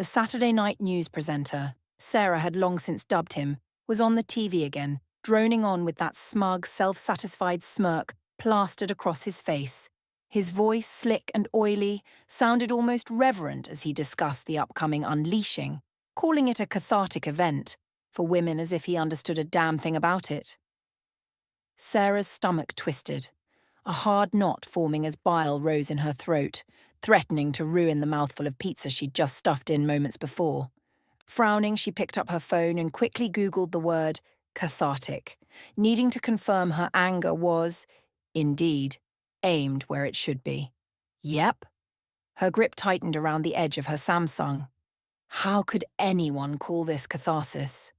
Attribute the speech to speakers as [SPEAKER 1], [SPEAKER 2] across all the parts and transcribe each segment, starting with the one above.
[SPEAKER 1] The Saturday night news presenter, Sarah had long since dubbed him, was on the TV again, droning on with that smug, self-satisfied smirk plastered across his face. His voice, slick and oily, sounded almost reverent as he discussed the upcoming unleashing, calling it a cathartic event, for women as if he understood a damn thing about it. Sarah's stomach twisted, a hard knot forming as bile rose in her throat, threatening to ruin the mouthful of pizza she'd just stuffed in moments before. Frowning, she picked up her phone and quickly Googled the word cathartic, needing to confirm her anger was, indeed, aimed where it should be. Yep. Her grip tightened around the edge of her Samsung. How could anyone call this catharsis?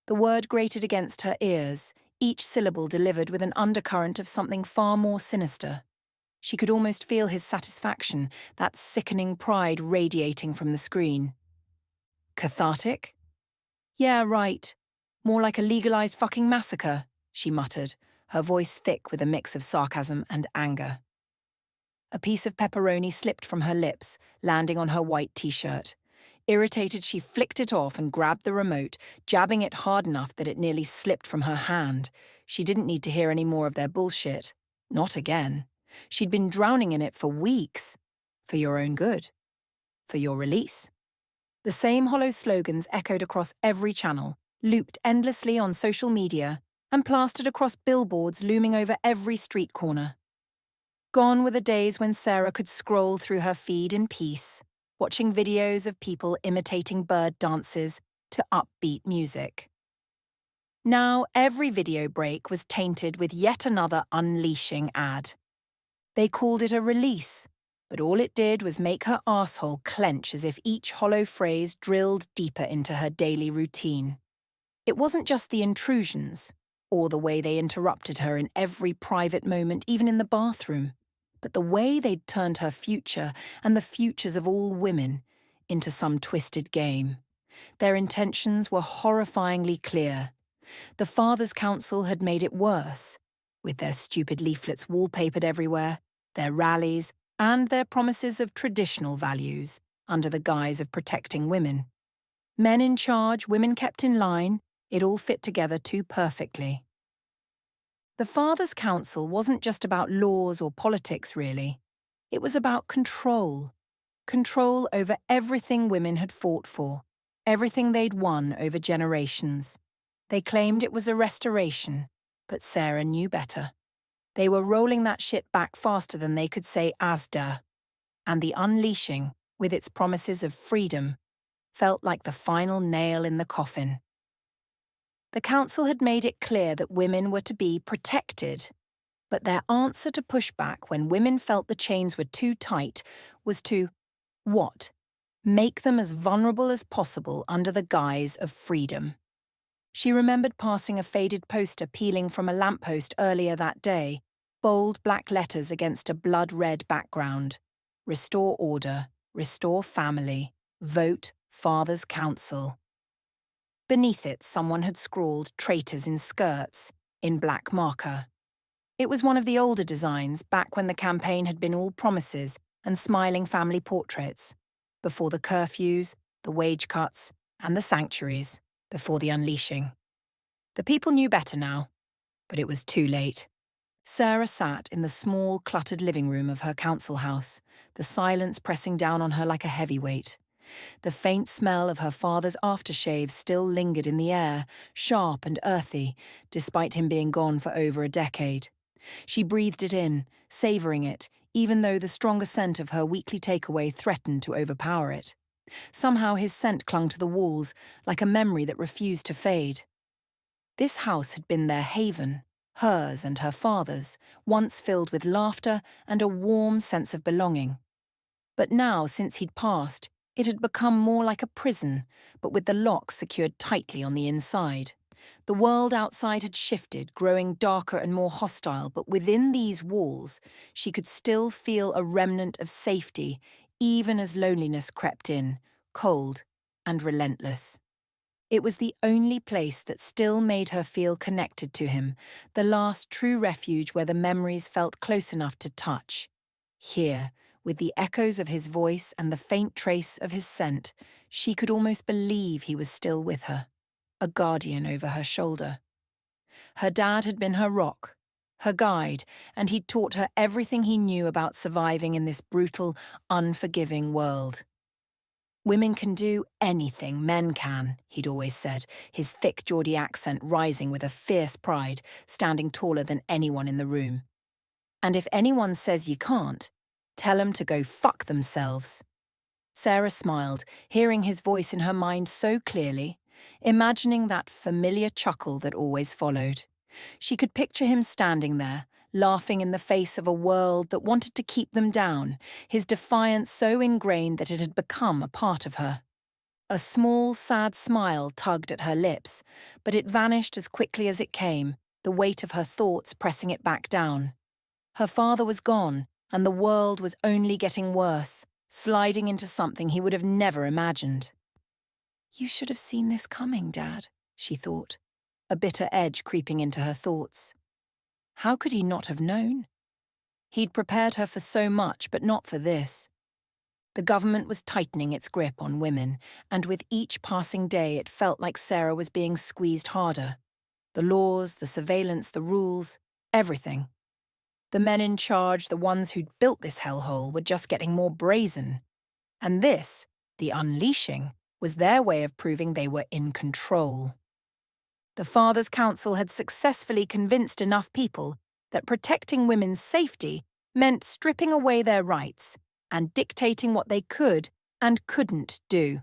[SPEAKER 1] The word grated against her ears, each syllable delivered with an undercurrent of something far more sinister. She could almost feel his satisfaction, that sickening pride radiating from the screen. Cathartic? Yeah, right. More like a legalized fucking massacre, she muttered, her voice thick with a mix of sarcasm and anger. A piece of pepperoni slipped from her lips, landing on her white t-shirt. Irritated, she flicked it off and grabbed the remote, jabbing it hard enough that it nearly slipped from her hand. She didn't need to hear any more of their bullshit. Not again. She'd been drowning in it for weeks. For your own good. For your release. The same hollow slogans echoed across every channel, looped endlessly on social media, and plastered across billboards looming over every street corner. Gone were the days when Sarah could scroll through her feed in peace, watching videos of people imitating bird dances to upbeat music. Now every video break was tainted with yet another unleashing ad. They called it a release, but all it did was make her arsehole clench as if each hollow phrase drilled deeper into her daily routine. It wasn't just the intrusions, or the way they interrupted her in every private moment, even in the bathroom, but the way they'd turned her future and the futures of all women into some twisted game. Their intentions were horrifyingly clear. The Fathers' Council had made it worse, with their stupid leaflets wallpapered everywhere, their rallies, and their promises of traditional values under the guise of protecting women. Men in charge, women kept in line, it all fit together too perfectly. The Fathers' Council wasn't just about laws or politics, really. It was about control. Control over everything women had fought for, everything they'd won over generations. They claimed it was a restoration, but Sarah knew better. They were rolling that shit back faster than they could say Asda. And the unleashing, with its promises of freedom, felt like the final nail in the coffin. The council had made it clear that women were to be protected, but their answer to pushback when women felt the chains were too tight was to, what? Make them as vulnerable as possible under the guise of freedom. She remembered passing a faded poster peeling from a lamppost earlier that day, bold black letters against a blood-red background. Restore order, restore family, vote Fathers' Council. Beneath it, someone had scrawled traitors in skirts, in black marker. It was one of the older designs, back when the campaign had been all promises and smiling family portraits, before the curfews, the wage cuts, and the sanctuaries, before the unleashing. The people knew better now, but it was too late. Sarah sat in the small, cluttered living room of her council house, the silence pressing down on her like a heavyweight. The faint smell of her father's aftershave still lingered in the air, sharp and earthy, despite him being gone for over a decade. She breathed it in, savouring it, even though the stronger scent of her weekly takeaway threatened to overpower it. Somehow his scent clung to the walls, like a memory that refused to fade. This house had been their haven, hers and her father's, once filled with laughter and a warm sense of belonging. But now, since he'd passed, it had become more like a prison, but with the lock secured tightly on the inside. The world outside had shifted, growing darker and more hostile, but within these walls, she could still feel a remnant of safety, even as loneliness crept in, cold and relentless. It was the only place that still made her feel connected to him, the last true refuge where the memories felt close enough to touch. Here, With the echoes of his voice and the faint trace of his scent, she could almost believe he was still with her, a guardian over her shoulder. Her dad had been her rock, her guide, and he'd taught her everything he knew about surviving in this brutal, unforgiving world. Women can do anything men can, he'd always said, his thick Geordie accent rising with a fierce pride, standing taller than anyone in the room. And if anyone says you can't, tell 'em to go fuck themselves. Sarah smiled, hearing his voice in her mind so clearly, imagining that familiar chuckle that always followed. She could picture him standing there, laughing in the face of a world that wanted to keep them down, his defiance so ingrained that it had become a part of her. A small, sad smile tugged at her lips, but it vanished as quickly as it came, the weight of her thoughts pressing it back down. Her father was gone, and the world was only getting worse, sliding into something he would have never imagined. "You should have seen this coming, Dad," she thought, a bitter edge creeping into her thoughts. How could he not have known? He'd prepared her for so much, but not for this. The government was tightening its grip on women, and with each passing day it felt like Sarah was being squeezed harder. The laws, the surveillance, the rules, everything. The men in charge, the ones who'd built this hellhole, were just getting more brazen. And this, the unleashing, was their way of proving they were in control. The Fathers' Council had successfully convinced enough people that protecting women's safety meant stripping away their rights and dictating what they could and couldn't do.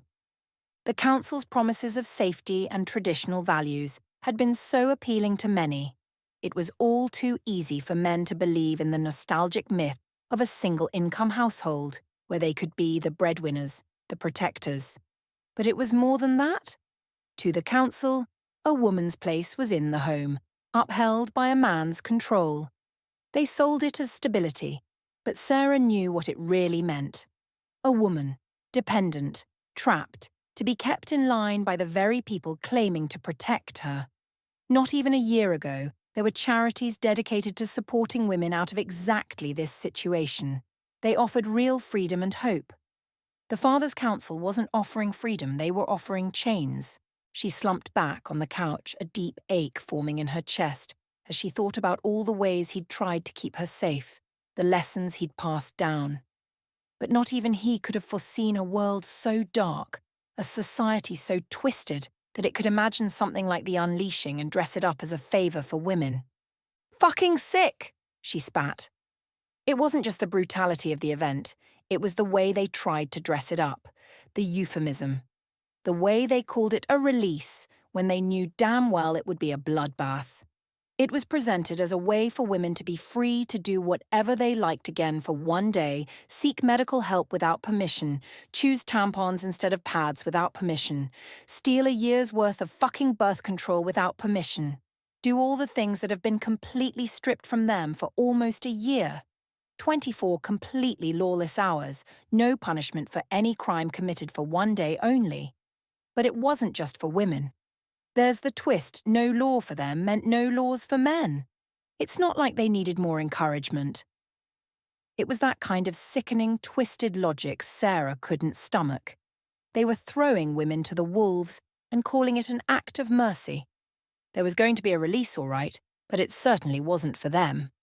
[SPEAKER 1] The Council's promises of safety and traditional values had been so appealing to many. It was all too easy for men to believe in the nostalgic myth of a single-income household, where they could be the breadwinners, the protectors. But it was more than that. To the Council, a woman's place was in the home, upheld by a man's control. They sold it as stability, but Sarah knew what it really meant. A woman, dependent, trapped, to be kept in line by the very people claiming to protect her. Not even a year ago, there were charities dedicated to supporting women out of exactly this situation. They offered real freedom and hope. The Fathers' Council wasn't offering freedom, they were offering chains. She slumped back on the couch, a deep ache forming in her chest, as she thought about all the ways he'd tried to keep her safe, the lessons he'd passed down. But not even he could have foreseen a world so dark, a society so twisted, that it could imagine something like the unleashing and dress it up as a favour for women. "Fucking sick!" she spat. It wasn't just the brutality of the event, it was the way they tried to dress it up, the euphemism. The way they called it a release when they knew damn well it would be a bloodbath. It was presented as a way for women to be free to do whatever they liked again for one day, seek medical help without permission, choose tampons instead of pads without permission, steal a year's worth of fucking birth control without permission, do all the things that have been completely stripped from them for almost a year. 24 completely lawless hours, no punishment for any crime committed for one day only. But it wasn't just for women. There's the twist, no law for them meant no laws for men. It's not like they needed more encouragement. It was that kind of sickening, twisted logic Sarah couldn't stomach. They were throwing women to the wolves and calling it an act of mercy. There was going to be a release, all right, but it certainly wasn't for them.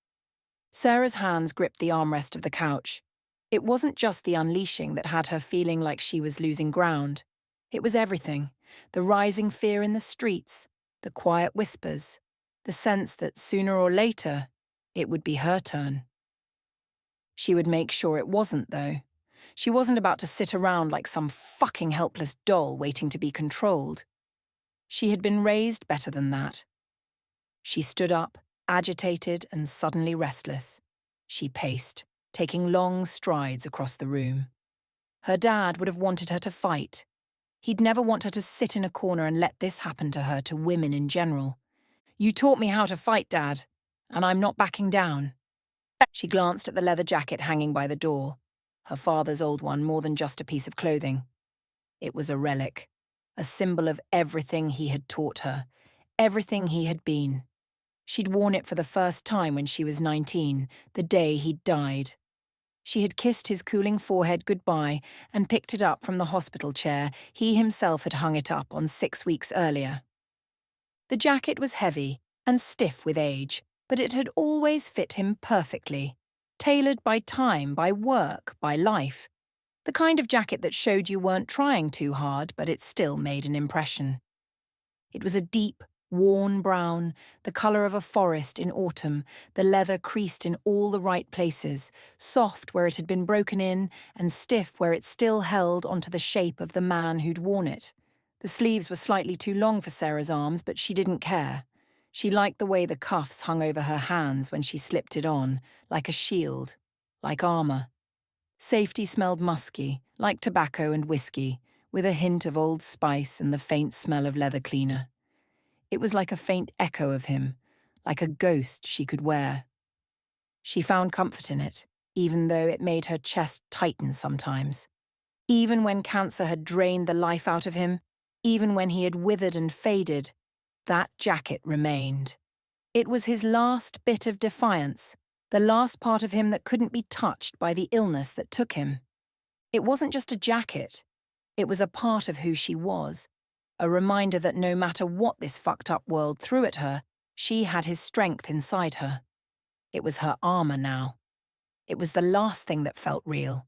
[SPEAKER 1] Sarah's hands gripped the armrest of the couch. It wasn't just the unleashing that had her feeling like she was losing ground. It was everything. The rising fear in the streets, the quiet whispers, the sense that sooner or later, it would be her turn. She would make sure it wasn't, though. She wasn't about to sit around like some fucking helpless doll waiting to be controlled. She had been raised better than that. She stood up, agitated and suddenly restless. She paced, taking long strides across the room. Her dad would have wanted her to fight. He'd never want her to sit in a corner and let this happen to her, to women in general. "You taught me how to fight, Dad, and I'm not backing down." She glanced at the leather jacket hanging by the door, her father's old one more than just a piece of clothing. It was a relic, a symbol of everything he had taught her, everything he had been. She'd worn it for the first time when she was 19, the day he'd died. She had kissed his cooling forehead goodbye and picked it up from the hospital chair he himself had hung it up on 6 weeks earlier. The jacket was heavy and stiff with age, but it had always fit him perfectly, tailored by time, by work, by life. The kind of jacket that showed you weren't trying too hard, but it still made an impression. It was a deep, worn brown, the colour of a forest in autumn, the leather creased in all the right places, soft where it had been broken in and stiff where it still held onto the shape of the man who'd worn it. The sleeves were slightly too long for Sarah's arms, but she didn't care. She liked the way the cuffs hung over her hands when she slipped it on, like a shield, like armour. Safety smelled musky, like tobacco and whiskey, with a hint of Old Spice and the faint smell of leather cleaner. It was like a faint echo of him, like a ghost she could wear. She found comfort in it, even though it made her chest tighten sometimes. Even when cancer had drained the life out of him, even when he had withered and faded, that jacket remained. It was his last bit of defiance, the last part of him that couldn't be touched by the illness that took him. It wasn't just a jacket. It was a part of who she was, a reminder that no matter what this fucked-up world threw at her, she had his strength inside her. It was her armour now. It was the last thing that felt real.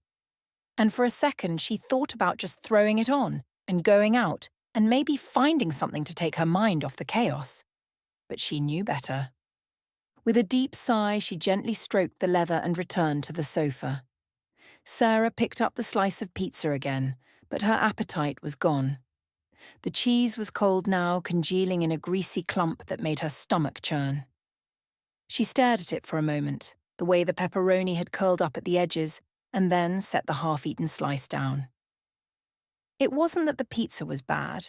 [SPEAKER 1] And for a second, she thought about just throwing it on and going out and maybe finding something to take her mind off the chaos. But she knew better. With a deep sigh, she gently stroked the leather and returned to the sofa. Sarah picked up the slice of pizza again, but her appetite was gone. The cheese was cold now, congealing in a greasy clump that made her stomach churn. She stared at it for a moment, the way the pepperoni had curled up at the edges, and then set the half-eaten slice down. It wasn't that the pizza was bad.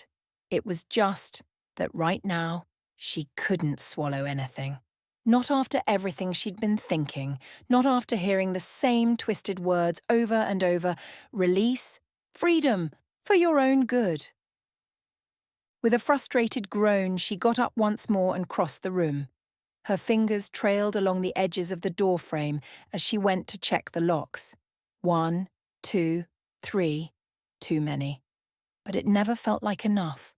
[SPEAKER 1] It was just that right now, she couldn't swallow anything. Not after everything she'd been thinking, not after hearing the same twisted words over and over, release, freedom, for your own good. With a frustrated groan, she got up once more and crossed the room. Her fingers trailed along the edges of the door frame as she went to check the locks. 1, 2, 3, too many. But it never felt like enough.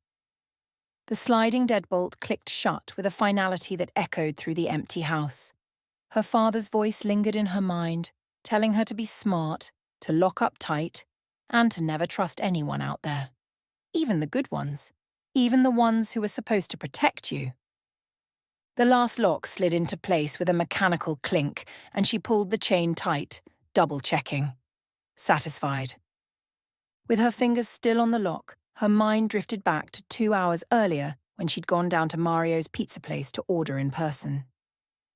[SPEAKER 1] The sliding deadbolt clicked shut with a finality that echoed through the empty house. Her father's voice lingered in her mind, telling her to be smart, to lock up tight, and to never trust anyone out there. Even the good ones. Even the ones who were supposed to protect you. The last lock slid into place with a mechanical clink, and she pulled the chain tight, double-checking. Satisfied. With her fingers still on the lock, her mind drifted back to 2 hours earlier when she'd gone down to Mario's pizza place to order in person.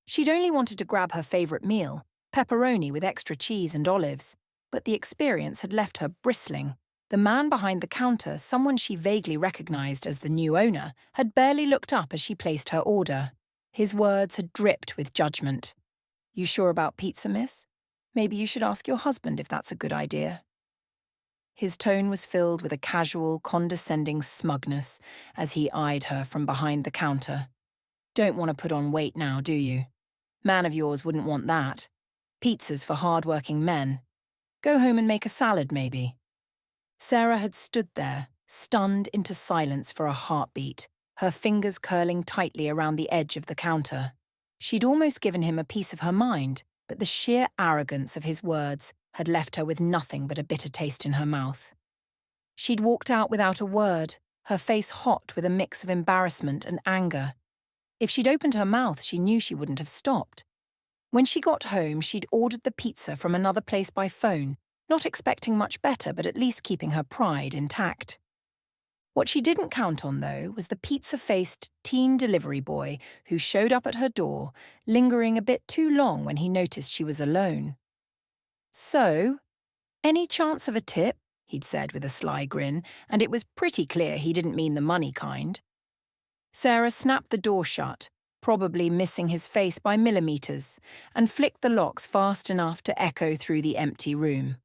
[SPEAKER 1] She'd only wanted to grab her favourite meal, pepperoni with extra cheese and olives, but the experience had left her bristling. The man behind the counter, someone she vaguely recognised as the new owner, had barely looked up as she placed her order. His words had dripped with judgment. "You sure about pizza, miss? Maybe you should ask your husband if that's a good idea." His tone was filled with a casual, condescending smugness as he eyed her from behind the counter. "Don't want to put on weight now, do you? Man of yours wouldn't want that. Pizza's for hard-working men. Go home and make a salad, maybe." Sarah had stood there, stunned into silence for a heartbeat, her fingers curling tightly around the edge of the counter. She'd almost given him a piece of her mind, but the sheer arrogance of his words had left her with nothing but a bitter taste in her mouth. She'd walked out without a word, her face hot with a mix of embarrassment and anger. If she'd opened her mouth, she knew she wouldn't have stopped. When she got home, she'd ordered the pizza from another place by phone, not expecting much better, but at least keeping her pride intact. What she didn't count on, though, was the pizza-faced teen delivery boy who showed up at her door, lingering a bit too long when he noticed she was alone. "So, any chance of a tip?" he'd said with a sly grin, and it was pretty clear he didn't mean the money kind. Sarah snapped the door shut, probably missing his face by millimetres, and flicked the locks fast enough to echo through the empty room.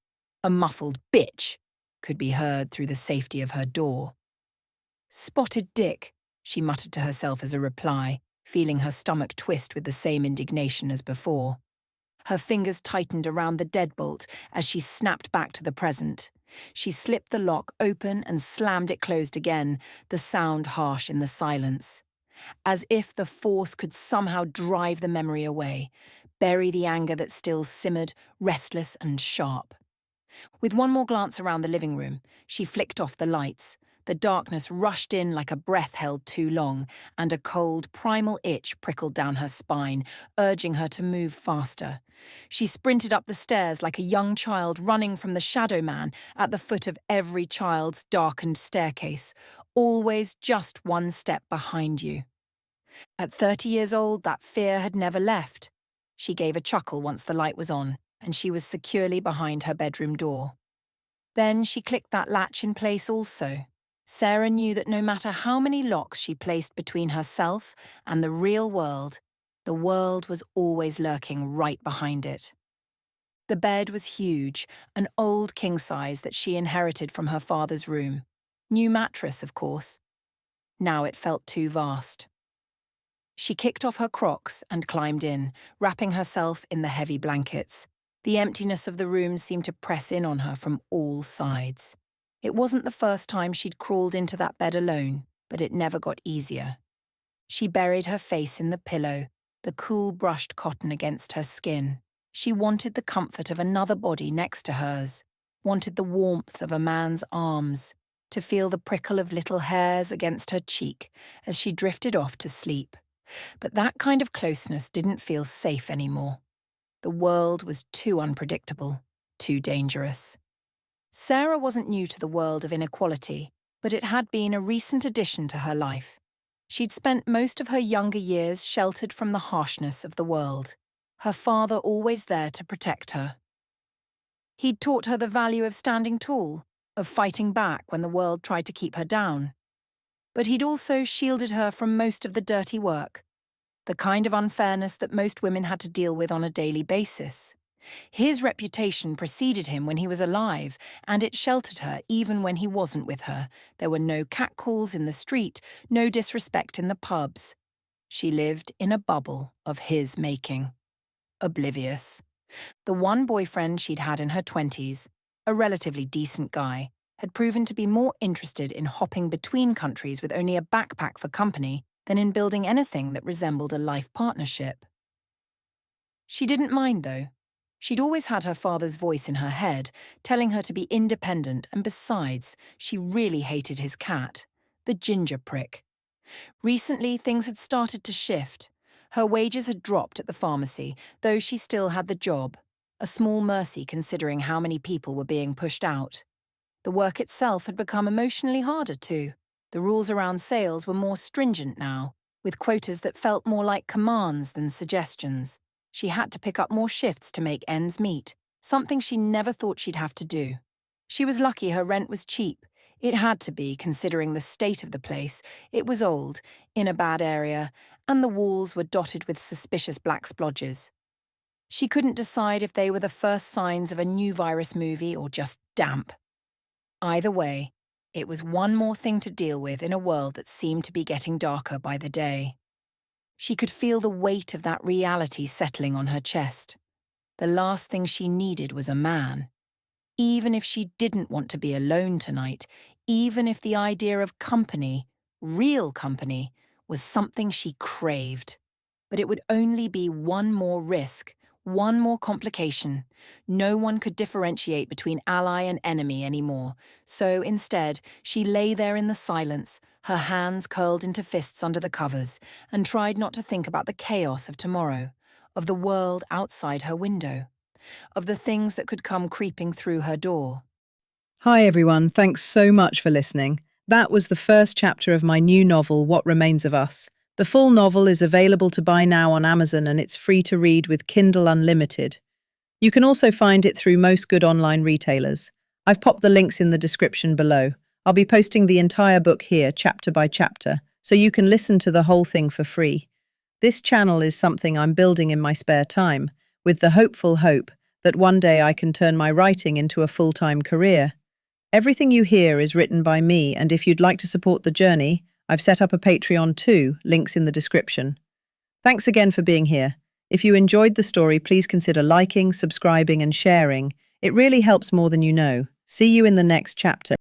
[SPEAKER 1] A muffled "bitch" could be heard through the safety of her door. "Spotted dick," she muttered to herself as a reply, feeling her stomach twist with the same indignation as before. Her fingers tightened around the deadbolt as she snapped back to the present. She slipped the lock open and slammed it closed again, the sound harsh in the silence. As if the force could somehow drive the memory away, bury the anger that still simmered, restless and sharp. With one more glance around the living room, she flicked off the lights. The darkness rushed in like a breath held too long, and a cold, primal itch prickled down her spine, urging her to move faster. She sprinted up the stairs like a young child running from the shadow man at the foot of every child's darkened staircase, always just one step behind you. At 30 years old, that fear had never left. She gave a chuckle once the light was on, and she was securely behind her bedroom door. Then she clicked that latch in place also. Sarah knew that no matter how many locks she placed between herself and the world was always lurking right behind it. The bed was huge, an old king-size that she inherited from her father's room. New mattress, of course. Now it felt too vast. She kicked off her Crocs and climbed in, wrapping herself in the heavy blankets. The emptiness of the room seemed to press in on her from all sides. It wasn't the first time she'd crawled into that bed alone, but it never got easier. She buried her face in the pillow, the cool brushed cotton against her skin. She wanted the comfort of another body next to hers, wanted the warmth of a man's arms, to feel the prickle of little hairs against her cheek as she drifted off to sleep. But that kind of closeness didn't feel safe anymore. The world was too unpredictable, too dangerous. Sarah wasn't new to the world of inequality, but it had been a recent addition to her life. She'd spent most of her younger years sheltered from the harshness of the world, her father always there to protect her. He'd taught her the value of standing tall, of fighting back when the world tried to keep her down. But he'd also shielded her from most of the dirty work, the kind of unfairness that most women had to deal with on a daily basis. His reputation preceded him when he was alive, and it sheltered her even when he wasn't with her. There were no catcalls in the street, no disrespect in the pubs. She lived in a bubble of his making. Oblivious. The one boyfriend she'd had in her 20s, a relatively decent guy, had proven to be more interested in hopping between countries with only a backpack for company than in building anything that resembled a life partnership. She didn't mind, though. She'd always had her father's voice in her head, telling her to be independent, and besides, she really hated his cat, the ginger prick. Recently, things had started to shift. Her wages had dropped at the pharmacy, though she still had the job, a small mercy considering how many people were being pushed out. The work itself had become emotionally harder too. The rules around sales were more stringent now, with quotas that felt more like commands than suggestions. She had to pick up more shifts to make ends meet, something she never thought she'd have to do. She was lucky her rent was cheap. It had to be, considering the state of the place. It was old, in a bad area, and the walls were dotted with suspicious black splodges. She couldn't decide if they were the first signs of a new virus movie or just damp. Either way, it was one more thing to deal with in a world that seemed to be getting darker by the day. She could feel the weight of that reality settling on her chest. The last thing she needed was a man. Even if she didn't want to be alone tonight, even if the idea of company, real company, was something she craved. But it would only be one more risk, one more complication. No one could differentiate between ally and enemy anymore, so instead she lay there in the silence, her hands curled into fists under the covers, and tried not to think about the chaos of tomorrow, of the world outside her window, of the things that could come creeping through her door.
[SPEAKER 2] Hi everyone, thanks so much for listening. That was the first chapter of my new novel, What Remains of Us. The full novel is available to buy now on Amazon and it's free to read with Kindle Unlimited. You can also find it through most good online retailers. I've popped the links in the description below. I'll be posting the entire book here, chapter by chapter, so you can listen to the whole thing for free. This channel is something I'm building in my spare time, with the hopeful hope that one day I can turn my writing into a full-time career. Everything you hear is written by me, and if you'd like to support the journey, I've set up a Patreon too, links in the description. Thanks again for being here. If you enjoyed the story, please consider liking, subscribing, and sharing. It really helps more than you know. See you in the next chapter.